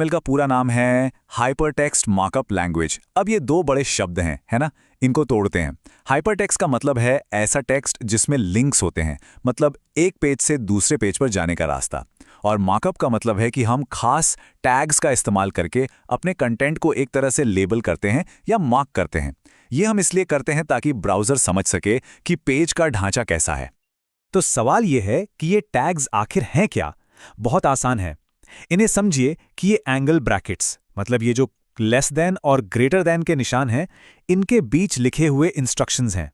HTML का पूरा नाम है हाइपरटेक्स्ट मार्कअप लैंग्वेज। अब ये दो बड़े शब्द हैं, है ना? इनको तोड़ते हैं। हाइपरटेक्स्ट का मतलब है ऐसा टेक्स्ट जिसमें लिंक्स होते हैं, मतलब एक पेज से दूसरे पेज पर जाने का रास्ता। और मार्कअप का मतलब है कि हम खास टैग्स का इस्तेमाल करके अपने कंटेंट को एक तरह से लेबल करते हैं या मार्क करते हैं। ये हम इसलिए करते हैं ताकि ब्राउज़र समझ सके कि पेज का ढांचा कैसा है। तो सवाल ये है कि ये टैग्स आखिर हैं क्या? बहुत आसान है। इन्हें समझिए कि ये एंगल ब्रैकेट्स, मतलब ये जो लेस देन और ग्रेटर देन के निशान हैं, इनके बीच लिखे हुए इंस्ट्रक्शंस हैं।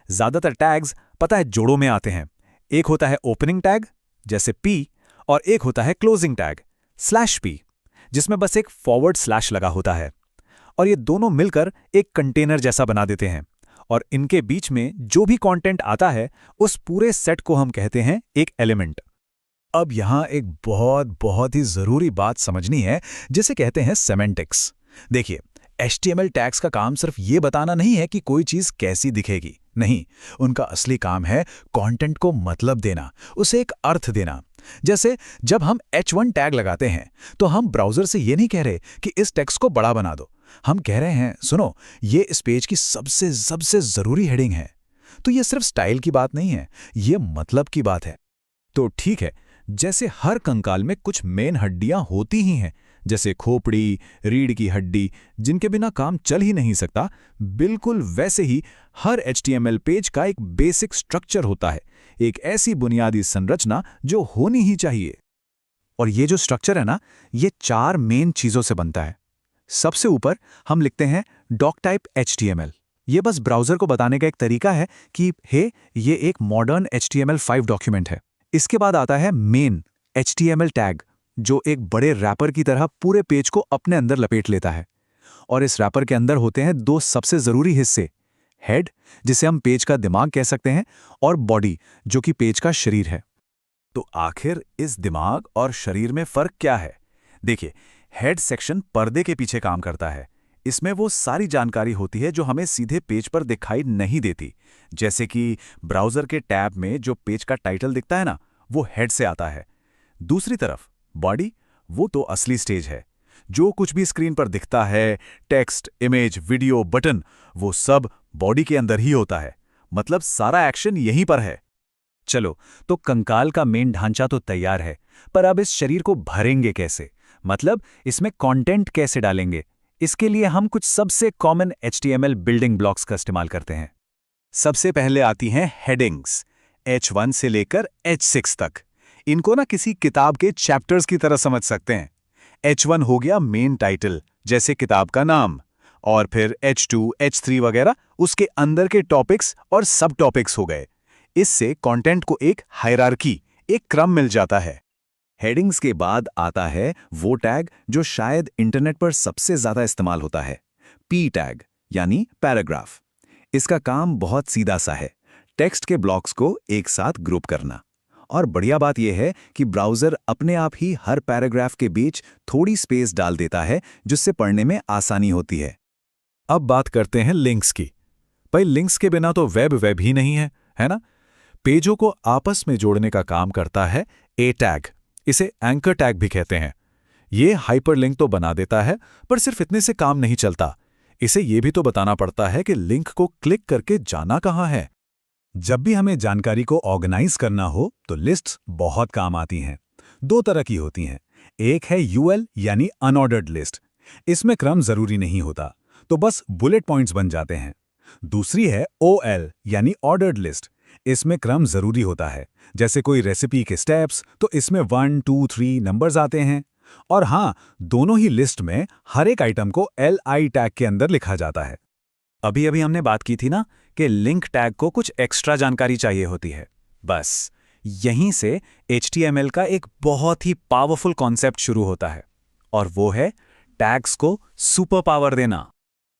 ज्यादातर टैग्स पता है जोड़ों में आते हैं। एक होता है ओपनिंग टैग जैसे P, और एक होता है क्लोजिंग टैग /P, जिसमें बस एक फॉरवर्ड स्लैश लगा होता है। और ये दोनों मिलकर एक कंटेनर जैसा बना देते हैं। और इनके बीच में जो भी कंटेंट आता है उस पूरे सेट को हम कहते हैं एक एलिमेंट। अब यहां एक बहुत बहुत ही जरूरी बात समझनी है, जिसे कहते हैं सेमेंटिक्स। देखिए, HTML टैग्स का काम सिर्फ ये बताना नहीं है कि कोई चीज कैसी दिखेगी। नहीं, उनका असली काम है कंटेंट को मतलब देना, उसे एक अर्थ देना। जैसे जब हम H1 टैग लगाते हैं तो हम ब्राउज़र से ये नहीं कह रहे कि इस टेक्स्ट को बड़ा बना दो। हम कह रहे हैं, सुनो, ये इस पेज की सबसे सबसे ज़रूरी हेडिंग है। तो ये सिर्फ स्टाइल की बात नहीं है, ये मतलब की बात है। तो ठीक है, जैसे हर कंकाल में कुछ मेन हड्डियां होती ही हैं, जैसे खोपड़ी, रीढ़ की हड्डी, जिनके बिना काम चल ही नहीं सकता, बिल्कुल वैसे ही हर HTML पेज का एक बेसिक स्ट्रक्चर होता है, एक ऐसी बुनियादी संरचना जो होनी ही चाहिए। और ये जो स्ट्रक्चर है ना, ये 4 मेन चीज़ों से बनता है। सबसे ऊपर हम लिखते हैं डॉक टाइप HTML। ये बस ब्राउज़र को बताने का एक तरीका है कि हे, ये एक मॉडर्न HTML5 डॉक्यूमेंट है। इसके बाद आता है मेन HTML टैग, जो एक बड़े रैपर की तरह पूरे पेज को अपने अंदर लपेट लेता है। और इस रैपर के अंदर होते हैं 2 सबसे ज़रूरी हिस्से, हेड, जिसे हम पेज का दिमाग कह सकते हैं, और बॉडी, जो कि पेज का शरीर है। तो आखिर इस दिमाग और शरीर में फ़र्क क्या है? देखिए, हेड सेक्शन पर्दे के पीछे काम करता है। इसमें वो सारी जानकारी होती है जो हमें सीधे पेज पर दिखाई नहीं देती। जैसे कि ब्राउज़र के टैब में जो पेज का टाइटल दिखता है ना, वो हेड से आता है। दूसरी तरफ बॉडी, वो तो असली स्टेज है। जो कुछ भी स्क्रीन पर दिखता है, टेक्स्ट, इमेज, वीडियो, बटन, वो सब बॉडी के अंदर ही होता है। मतलब सारा एक्शन यहीं पर है। चलो, तो कंकाल का मेन ढांचा तो तैयार है, पर अब इस शरीर को भरेंगे कैसे? मतलब इसमें कंटेंट कैसे डालेंगे? इसके लिए हम कुछ सबसे कॉमन HTML बिल्डिंग ब्लॉक्स का इस्तेमाल करते हैं। सबसे पहले आती हैं हेडिंग्स, H1 से लेकर H6 तक। इनको ना किसी किताब के चैप्टर्स की तरह समझ सकते हैं। H1 हो गया मेन टाइटल, जैसे किताब का नाम, और फिर H2, H3 वगैरह उसके अंदर के टॉपिक्स और सब टॉपिक्स हो गए। इससे कंटेंट को एक हायरार्की, एक क्रम मिल जाता है। हेडिंग्स के बाद आता है वो टैग जो शायद इंटरनेट पर सबसे ज्यादा इस्तेमाल होता है, P टैग, यानी पैराग्राफ। इसका काम बहुत सीधा सा है, टेक्स्ट के ब्लॉक्स को एक साथ ग्रुप करना। और बढ़िया बात यह है कि ब्राउज़र अपने आप ही हर पैराग्राफ के बीच थोड़ी स्पेस डाल देता है, जिससे पढ़ने में आसानी होती है। अब बात करते हैं लिंक्स की। भाई, लिंक्स के बिना तो वेब ही नहीं है ना? पेजों को आपस में जोड़ने का काम करता है A टैग। इसे एंकर टैग भी कहते हैं। ये हाइपरलिंक तो बना देता है, पर सिर्फ इतने से काम नहीं चलता। इसे ये भी तो बताना पड़ता है कि लिंक को क्लिक करके जाना कहाँ है। जब भी हमें जानकारी को ऑर्गेनाइज करना हो तो लिस्ट्स बहुत काम आती हैं। 2 तरह की होती हैं। एक है UL यानी अनऑर्डर्ड लिस्ट। इसमें क्रम जरूरी नहीं होता, तो बस बुलेट पॉइंट्स बन जाते हैं। दूसरी है OL यानी ऑर्डर्ड लिस्ट। इसमें क्रम जरूरी होता है, जैसे कोई रेसिपी के स्टेप्स, तो इसमें 1, 2, 3 नंबर्स आते हैं। और हाँ, दोनों ही लिस्ट में हर एक आइटम को LI टैग के अंदर लिखा जाता है। अभी अभी हमने बात की थी ना कि लिंक टैग को कुछ एक्स्ट्रा जानकारी चाहिए होती है। बस यहीं से HTML का एक बहुत ही पावरफुल कॉन्सेप्ट शुरू होता है, और वो है टैग्स को सुपर पावर देना।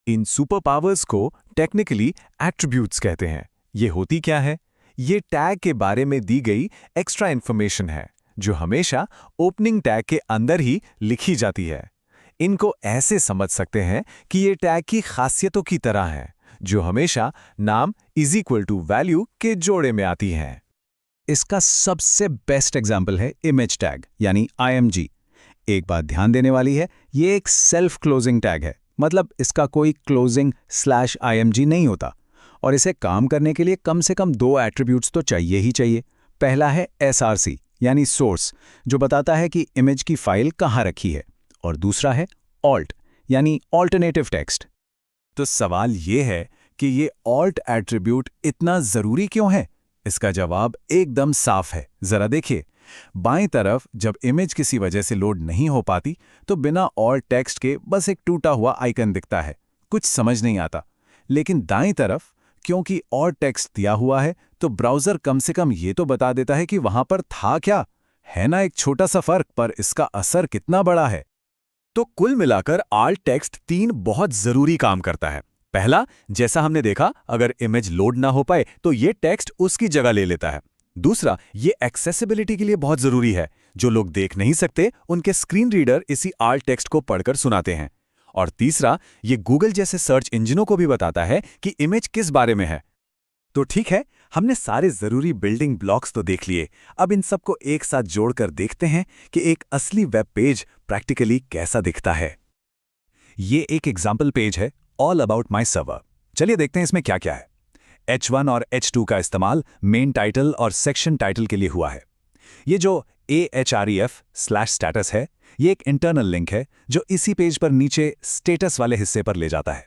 इन सुपर पावर्स को टेक्निकली एट्रीब्यूट्स कहते हैं। ये होती क्या है? ये टैग के बारे में दी गई एक्स्ट्रा इन्फॉर्मेशन है, जो हमेशा ओपनिंग टैग के अंदर ही लिखी जाती है। इनको ऐसे समझ सकते हैं कि ये टैग की खासियतों की तरह हैं, जो हमेशा नाम = वैल्यू के जोड़े में आती हैं। इसका सबसे बेस्ट एग्जाम्पल है इमेज टैग, यानी IMG। एक बात ध्यान देने वाली है, ये एक सेल्फ क्लोजिंग टैग है, मतलब इसका कोई क्लोजिंग /img नहीं होता। और इसे काम करने के लिए कम से कम 2 एट्रीब्यूट्स तो चाहिए ही चाहिए। पहला है src यानी सोर्स, जो बताता है कि इमेज की फाइल कहाँ रखी है, और दूसरा है alt यानी ऑल्टरनेटिव टेक्स्ट। तो सवाल ये है कि ये alt एट्रीब्यूट इतना ज़रूरी क्यों है? इसका जवाब एकदम साफ है, ज़रा देखिए। बाएं तरफ जब इमेज किसी वजह से लोड नहीं हो पाती तो बिना alt टेक्स्ट के बस एक टूटा हुआ आइकन दिखता है, कुछ समझ नहीं आता। लेकिन दाएं तरफ क्योंकि alt टेक्स्ट दिया हुआ है तो ब्राउज़र कम से कम ये तो बता देता है कि वहां पर था क्या। है ना एक छोटा सा फर्क, पर इसका असर कितना बड़ा है। तो कुल मिलाकर alt टेक्स्ट 3 बहुत ज़रूरी काम करता है। पहला, जैसा हमने देखा, अगर इमेज लोड ना हो पाए तो ये टेक्स्ट उसकी जगह ले लेता है। दूसरा, ये एक्सेसिबिलिटी के लिए बहुत ज़रूरी है। जो लोग देख नहीं सकते उनके स्क्रीन रीडर इसी alt टेक्स्ट को पढ़कर सुनाते हैं। और तीसरा, ये गूगल जैसे सर्च इंजनों को भी बताता है कि इमेज किस बारे में है। तो ठीक है, हमने सारे ज़रूरी बिल्डिंग ब्लॉक्स तो देख लिए। अब इन सबको एक साथ जोड़कर देखते हैं कि एक असली वेब पेज प्रैक्टिकली कैसा दिखता है। ये एक एग्जाम्पल पेज है, ऑल अबाउट माई सर्वर। चलिए देखते हैं इसमें क्या क्या है। H1 और H2 का इस्तेमाल मेन टाइटल और सेक्शन टाइटल के लिए हुआ है। ये जो ahref/status है, ये एक इंटरनल लिंक है जो इसी पेज पर नीचे स्टेटस वाले हिस्से पर ले जाता है।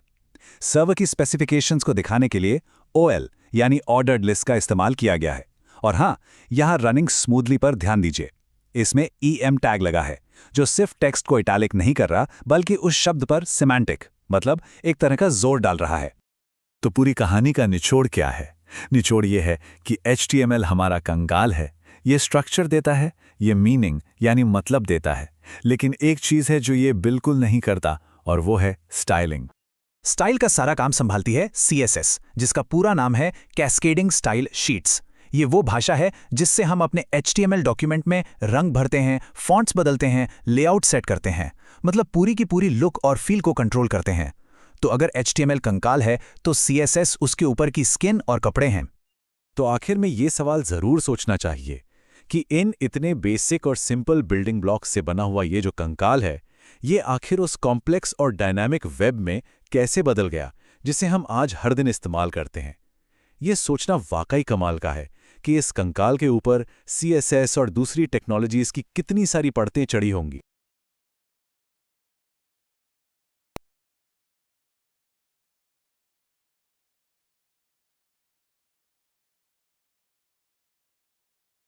सर्वर की स्पेसिफिकेशंस को दिखाने के लिए OL यानी ऑर्डर्ड लिस्ट का इस्तेमाल किया गया है। और हाँ, यहाँ रनिंग स्मूथली पर ध्यान दीजिए। इसमें EM टैग लगा है जो सिर्फ टेक्स्ट को इटैलिक नहीं कर रहा, बल्कि उस शब्द पर सिमेंटिक मतलब एक तरह का जोर डाल रहा है। तो पूरी कहानी का निचोड़ क्या है? निचोड़ ये है कि HTML हमारा कंगाल है। ये स्ट्रक्चर देता है, ये मीनिंग यानी मतलब देता है, लेकिन एक चीज़ है जो ये बिल्कुल नहीं करता, और वो है स्टाइलिंग। स्टाइल का सारा काम संभालती है CSS, जिसका पूरा नाम है कैस्केडिंग स्टाइल शीट्स। ये वो भाषा है जिससे हम अपने HTML डॉक्यूमेंट में रंग भरते हैं, फॉन्ट्स बदलते हैं, लेआउट सेट करते हैं, मतलब पूरी की पूरी लुक और फील को कंट्रोल करते हैं। तो अगर HTML कंकाल है तो CSS उसके ऊपर की स्किन और कपड़े हैं। तो आखिर में ये सवाल ज़रूर सोचना चाहिए कि इन इतने बेसिक और सिंपल बिल्डिंग ब्लॉक्स से बना हुआ ये जो कंकाल है, ये आखिर उस कॉम्प्लेक्स और डायनामिक वेब में कैसे बदल गया जिसे हम आज हर दिन इस्तेमाल करते हैं। ये सोचना वाकई कमाल का है कि इस कंकाल के ऊपर CSS और दूसरी टेक्नोलॉजीज़ की कितनी सारी परतें चढ़ी होंगी।